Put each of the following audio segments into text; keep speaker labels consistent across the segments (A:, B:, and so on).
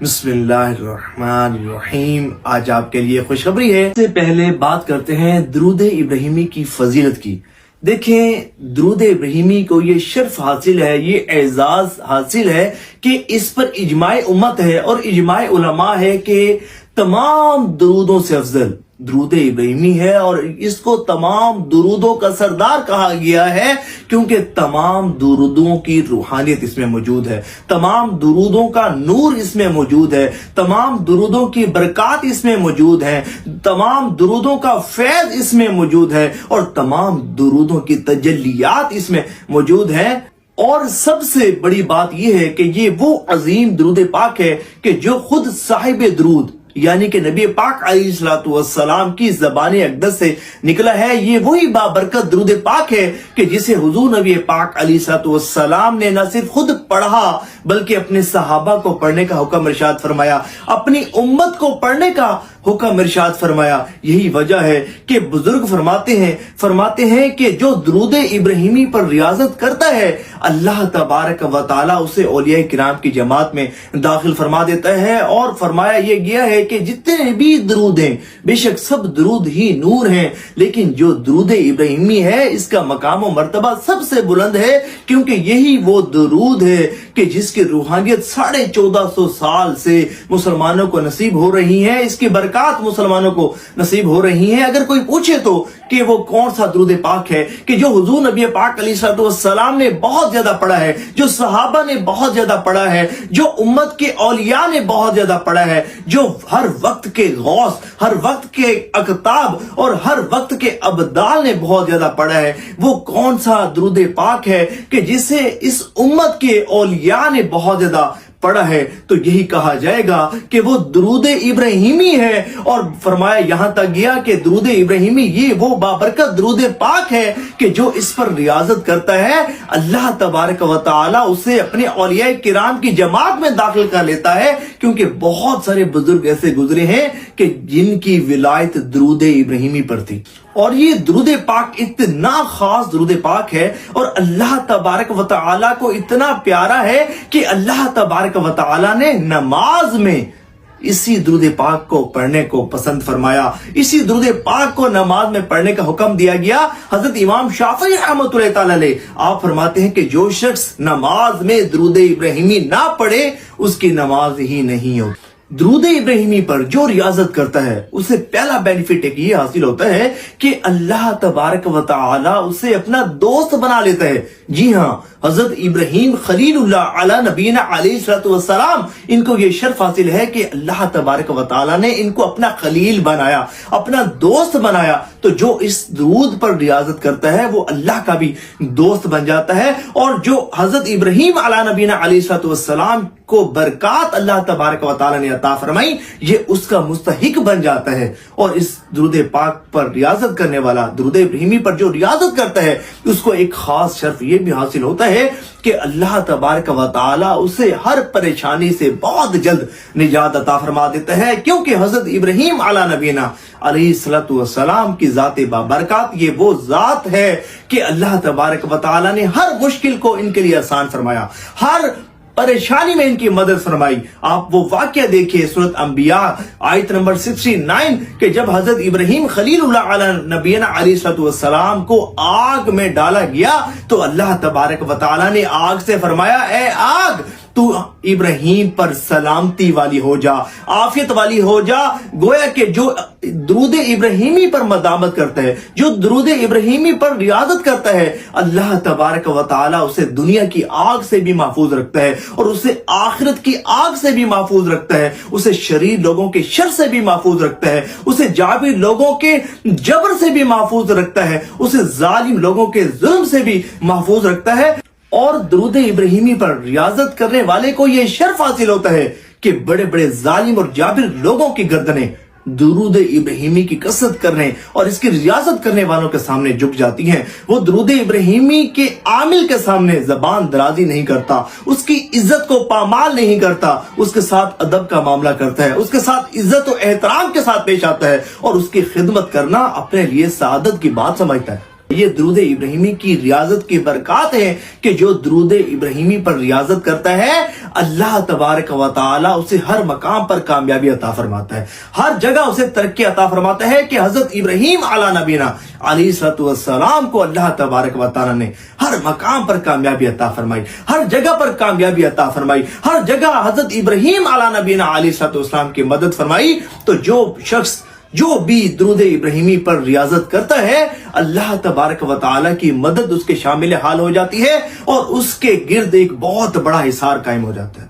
A: بسم اللہ الرحمن الرحیم۔ آج آپ کے لیے خوشخبری ہے۔ اس سے پہلے بات کرتے ہیں درود ابراہیمی کی فضیلت کی۔ دیکھیں، درود ابراہیمی کو یہ شرف حاصل ہے، یہ اعزاز حاصل ہے کہ اس پر اجماع امت ہے اور اجماع علماء ہے کہ تمام درودوں سے افضل درود ابراہیمی ہے، اور اس کو تمام درودوں کا سردار کہا گیا ہے کیونکہ تمام درودوں کی روحانیت اس میں موجود ہے، تمام درودوں کا نور اس میں موجود ہے، تمام درودوں کی برکات اس میں موجود ہیں، تمام درودوں کا فیض اس میں موجود ہے، اور تمام درودوں کی تجلیات اس میں موجود ہیں۔ اور سب سے بڑی بات یہ ہے کہ یہ وہ عظیم درود پاک ہے کہ جو خود صاحب درود یعنی کہ نبی پاک علیہ الصلوۃ والسلام کی زبان اقدس سے نکلا ہے۔ یہ وہی بابرکت درود پاک ہے کہ جسے حضور نبی پاک علیہ الصلوۃ والسلام نے نہ صرف خود پڑھا بلکہ اپنے صحابہ کو پڑھنے کا حکم ارشاد فرمایا، اپنی امت کو پڑھنے کا حکم ارشاد فرمایا۔ یہی وجہ ہے کہ بزرگ فرماتے ہیں کہ جو درود ابراہیمی پر ریاضت کرتا ہے اللہ تبارک و تعالی اسے اولیاء کرام کی جماعت میں داخل فرما دیتا ہے، اور فرمایا یہ گیا ہے کہ جتنے بھی درود ہیں بے شک سب درود ہی نور ہیں، لیکن جو درود ابراہیمی ہے اس کا مقام و مرتبہ سب سے بلند ہے، کیونکہ یہی وہ درود ہے کہ جس کی روحانیت 1450 سال سے مسلمانوں کو نصیب ہو رہی ہے، اس کی برکات مسلمانوں کو نصیب ہو رہی ہیں۔ اگر کوئی پوچھے تو کہ وہ کون سا درود پاک ہے کہ جو حضور نبی پاک علیہ الصلوۃ والسلام نے بہت زیادہ پڑھا ہے، جو صحابہ نے بہت زیادہ پڑھا ہے، جو امت کے اولیاء نے بہت زیادہ پڑھا ہے، جو ہر وقت کے غوث، ہر وقت کے اقطاب اور ہر وقت کے ابدال نے بہت زیادہ پڑھا ہے، وہ کون سا درود پاک ہے کہ جسے اس امت کے اولیاء نے بہت زیادہ پڑھا ہے؟ تو یہی کہا جائے گا کہ وہ درود ابراہیمی ہے۔ اور فرمایا یہاں تک گیا کہ درود ابراہیمی یہ وہ بابرکت درود پاک ہے کہ جو اس پر ریاضت کرتا ہے اللہ تبارک و تعالی اسے اپنے اولیاء کرام کی جماعت میں داخل کر لیتا ہے، کیونکہ بہت سارے بزرگ ایسے گزرے ہیں کہ جن کی ولایت درود ابراہیمی پر تھی، اور یہ درود پاک اتنا خاص درود پاک ہے اور اللہ تبارک و تعالی کو اتنا پیارا ہے کہ اللہ تبارک و تعالی نے نماز میں اسی درود پاک کو پڑھنے کو پسند فرمایا، اسی درود پاک کو نماز میں پڑھنے کا حکم دیا گیا۔ حضرت امام شافعی رحمۃ اللہ تعالی علیہ آپ فرماتے ہیں کہ جو شخص نماز میں درود ابراہیمی نہ پڑھے اس کی نماز ہی نہیں ہوتی۔ درود ابراہیمی پر جو ریاضت کرتا ہے اسے پہلا بینیفٹ ایک یہ حاصل ہوتا ہے کہ اللہ تبارک و تعالی اسے اپنا دوست بنا لیتا ہے۔ جی ہاں، حضرت ابراہیم خلیل اللہ علی نبینا علیہ الصلوۃ والسلام ان کو یہ شرف حاصل ہے کہ اللہ تبارک و تعالی نے ان کو اپنا خلیل بنایا، اپنا دوست بنایا۔ تو جو اس درود پر ریاضت کرتا ہے وہ اللہ کا بھی دوست بن جاتا ہے، اور جو حضرت ابراہیم علی نبینا علیہ الصلوۃ والسلام کو برکات اللہ تبارک و تعالی نے عطا فرمائی یہ اس کا مستحق بن جاتا ہے۔ اور اس درود پاک پر ریاضت کرنے والا، درود ابراہیمی پر جو ریاضت کرتا ہے اس کو ایک خاص شرف یہ بھی حاصل ہوتا ہے کہ اللہ تبارک و تعالی اسے ہر پریشانی سے بہت جلد نجات عطا فرما دیتا ہے، کیونکہ حضرت ابراہیم علی نبینا علیہ الصلوۃ والسلام کی ذات بابرکات یہ وہ ذات ہے کہ اللہ تبارک و تعالی نے ہر مشکل کو ان کے لیے آسان فرمایا، ہر پریشانی میں ان کی مدد فرمائی۔ آپ وہ واقعہ دیکھیے سورۃ انبیاء آیت نمبر 69 کہ جب حضرت ابراہیم خلیل اللہ علی نبینا علیہ الصلوۃ والسلام کو آگ میں ڈالا گیا تو اللہ تبارک و تعالی نے آگ سے فرمایا، اے آگ تو ابراہیم پر سلامتی والی ہو جا، عافیت والی ہو جا۔ گویا کہ جو درود ابراہیمی پر مدامت کرتا ہے، جو درود ابراہیمی پر ریاضت کرتا ہے اللہ تبارک و تعالی اسے دنیا کی آگ سے بھی محفوظ رکھتا ہے، اور اسے آخرت کی آگ سے بھی محفوظ رکھتا ہے، اسے شریر لوگوں کے شر سے بھی محفوظ رکھتا ہے، اسے جابر لوگوں کے جبر سے بھی محفوظ رکھتا ہے، اسے ظالم لوگوں کے ظلم سے بھی محفوظ رکھتا ہے۔ اور درود ابراہیمی پر ریاضت کرنے والے کو یہ شرف حاصل ہوتا ہے کہ بڑے بڑے ظالم اور جابر لوگوں کی گردنیں درود ابراہیمی کی کثرت کرنے اور اس کی ریاضت کرنے والوں کے سامنے جھک جاتی ہیں۔ وہ درود ابراہیمی کے عامل کے سامنے زبان درازی نہیں کرتا، اس کی عزت کو پامال نہیں کرتا، اس کے ساتھ ادب کا معاملہ کرتا ہے، اس کے ساتھ عزت و احترام کے ساتھ پیش آتا ہے، اور اس کی خدمت کرنا اپنے لیے سعادت کی بات سمجھتا ہے۔ یہ درود ابراہیمی کی ریاضت کی برکات ہے کہ جو درود ابراہیمی پر ریاضت کرتا ہے اللہ تبارک و تعالی اسے ہر مقام پر کامیابی عطا فرماتا ہے، ہر جگہ اسے ترقی عطا فرماتا ہے کہ حضرت ابراہیم علی نبینا علیہ الصلوۃ والسلام کو اللہ تبارک و تعالی نے ہر مقام پر کامیابی عطا فرمائی، ہر جگہ پر کامیابی عطا فرمائی، ہر جگہ حضرت ابراہیم علی نبینا علیہ الصلوۃ والسلام کی مدد فرمائی۔ تو جو شخص جو بھی درود ابراہیمی پر ریاضت کرتا ہے اللہ تبارک و تعالی کی مدد اس کے شامل حال ہو جاتی ہے اور اس کے گرد ایک بہت بڑا حصار قائم ہو جاتا ہے،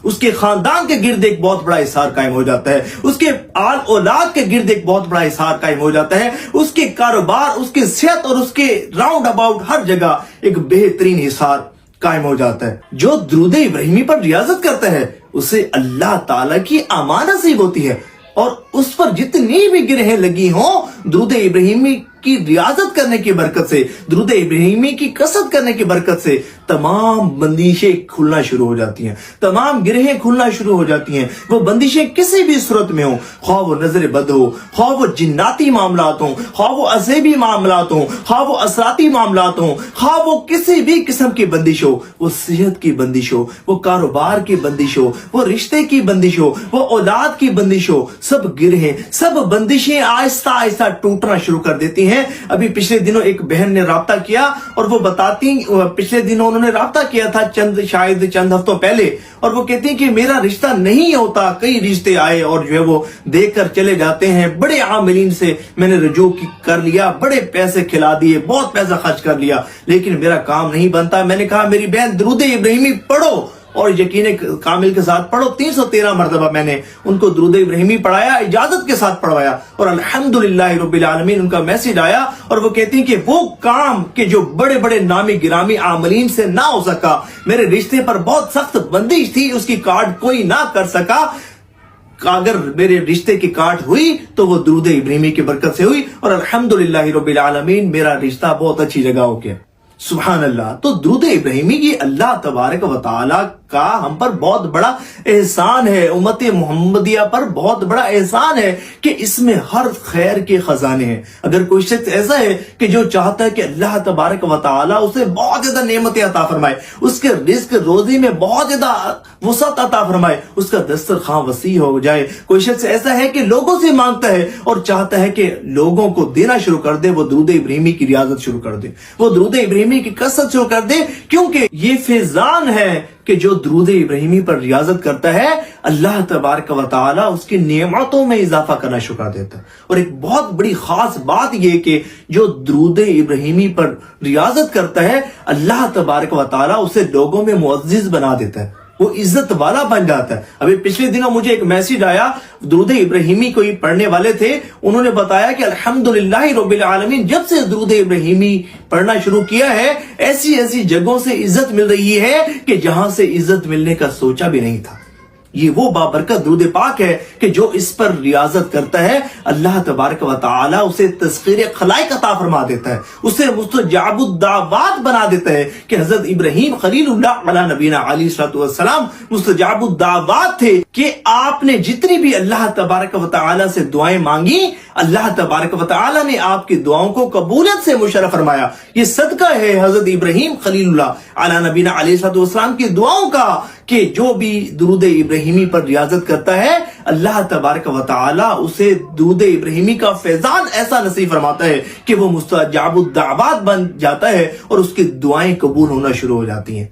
A: اس کے خاندان کے گرد ایک بہت بڑا حصار قائم ہو جاتا ہے، اس کے آل اولاد کے گرد ایک بہت بڑا حصار قائم ہو جاتا ہے، اس کے کاروبار، اس کی صحت اور اس کے راؤنڈ اباؤٹ ہر جگہ ایک بہترین حصار قائم ہو جاتا ہے۔ جو درود ابراہیمی پر ریاضت کرتا ہے اسے اللہ تعالی کی امان نصیب ہوتی ہے اور اس پر جتنی بھی گرہیں لگی ہوں درود ابراہیمی کی ریاضت کرنے کی برکت سے، درود ابراہیمی کی کثرت کرنے کی برکت سے تمام بندشیں کھلنا شروع ہو جاتی ہیں، تمام گرہیں کھلنا شروع ہو جاتی ہیں۔ وہ بندشیں کسی بھی صورت میں ہوں، خواہ وہ نظر بد ہو، خواہ وہ جناتی معاملات ہوں، خواہ وہ عذیبی معاملات ہوں، خواہ وہ اثراتی معاملات ہوں، خواہ وہ کسی بھی قسم کی بندش ہو، وہ صحت کی بندش ہو، وہ کاروبار کی بندش ہو، وہ رشتے کی بندش ہو، وہ اولاد کی بندش ہو، سب گرہیں، سب بندشیں آہستہ آہستہ ٹوٹنا شروع کر دیتی ہیں۔ ابھی پچھلے دنوں ایک بہن نے رابطہ کیا اور وہ بتاتی، پچھلے دنوں انہوں نے رابطہ کیا تھا شاید چند ہفتوں پہلے، اور وہ کہتی ہیں کہ میرا رشتہ نہیں ہوتا، کئی رشتے آئے اور جو ہے وہ دیکھ کر چلے جاتے ہیں، بڑے عاملین سے میں نے رجوع کر لیا، بڑے پیسے کھلا دیے، بہت پیسہ خرچ کر لیا، لیکن میرا کام نہیں بنتا۔ میں نے کہا میری بہن درود ابراہیمی پڑھو اور یقین کامل کے ساتھ پڑھو۔ 313 مرتبہ میں نے ان کو درود ابراہیمی پڑھایا، اجازت کے ساتھ پڑھوایا، اور الحمدللہ رب العالمین ان کا میسج آیا اور وہ کہتی ہیں کہ وہ کام کہ جو بڑے بڑے نامی گرامی عاملین سے نہ ہو سکا، میرے رشتے پر بہت سخت بندش تھی، اس کی کاٹ کوئی نہ کر سکا، اگر میرے رشتے کی کاٹ ہوئی تو وہ درود ابراہیمی کی برکت سے ہوئی، اور الحمدللہ رب العالمین میرا رشتہ بہت اچھی جگہ ہو گیا۔ سبحان اللہ۔ تو درود ابراہیمی یہ اللہ تبارک و تعالی کا ہم پر بہت بڑا احسان ہے، امت محمدیہ پر بہت بڑا احسان ہے کہ اس میں ہر خیر کے خزانے ہیں۔ اگر کوئی شخص ایسا ہے کہ جو چاہتا ہے کہ اللہ تبارک و تعالی اسے بہت زیادہ نعمتیں عطا فرمائے، اس کے رزق روزی میں بہت زیادہ وسعت عطا فرمائے، اس کا دسترخوان وسیع ہو جائے، کوئی شخص ایسا ہے کہ لوگوں سے مانگتا ہے اور چاہتا ہے کہ لوگوں کو دینا شروع کر دے، وہ درود ابراہیمی کی ریاضت شروع کر دے، وہ درود ابراہیمی کی کثرت شروع کر دے، کیونکہ یہ فیضان ہے کہ جو درود ابراہیمی پر ریاضت کرتا ہے اللہ تبارک و تعالی اس کی نعمتوں میں اضافہ کرنا شروع کر دیتا ہے۔ اور ایک بہت بڑی خاص بات یہ کہ جو درود ابراہیمی پر ریاضت کرتا ہے اللہ تبارک و تعالی اسے لوگوں میں معزز بنا دیتا ہے، وہ عزت والا بن جاتا ہے۔ ابھی پچھلے دنوں مجھے ایک میسج آیا، درود ابراہیمی کوئی پڑھنے والے تھے، انہوں نے بتایا کہ الحمدللہ رب العالمین جب سے درود ابراہیمی پڑھنا شروع کیا ہے ایسی ایسی جگہوں سے عزت مل رہی ہے کہ جہاں سے عزت ملنے کا سوچا بھی نہیں تھا۔ یہ وہ بابرکت درود پاک ہے کہ جو اس پر ریاضت کرتا ہے اللہ تبارک و تعالی اسے تذکیر خلائق عطا فرما دیتا ہے، اسے مستجاب الدعوات بنا دیتا ہے کہ حضرت ابراہیم خلیل اللہ علی نبینا علیہ الصلوۃ والسلام مستجاب الدعوات تھے کہ آپ نے جتنی بھی اللہ تبارک و تعالی سے دعائیں مانگی اللہ تبارک و تعالی نے آپ کی دعاؤں کو قبولیت سے مشرف فرمایا۔ یہ صدقہ ہے حضرت ابراہیم خلیل اللہ علی نبینا علیہ الصلوۃ والسلام کی دعاؤں کا کہ جو بھی درود ابراہیمی پر ریاضت کرتا ہے اللہ تبارک و تعالی اسے درود ابراہیمی کا فیضان ایسا نصیب فرماتا ہے کہ وہ مستجاب الدعوات بن جاتا ہے اور اس کی دعائیں قبول ہونا شروع ہو جاتی ہیں۔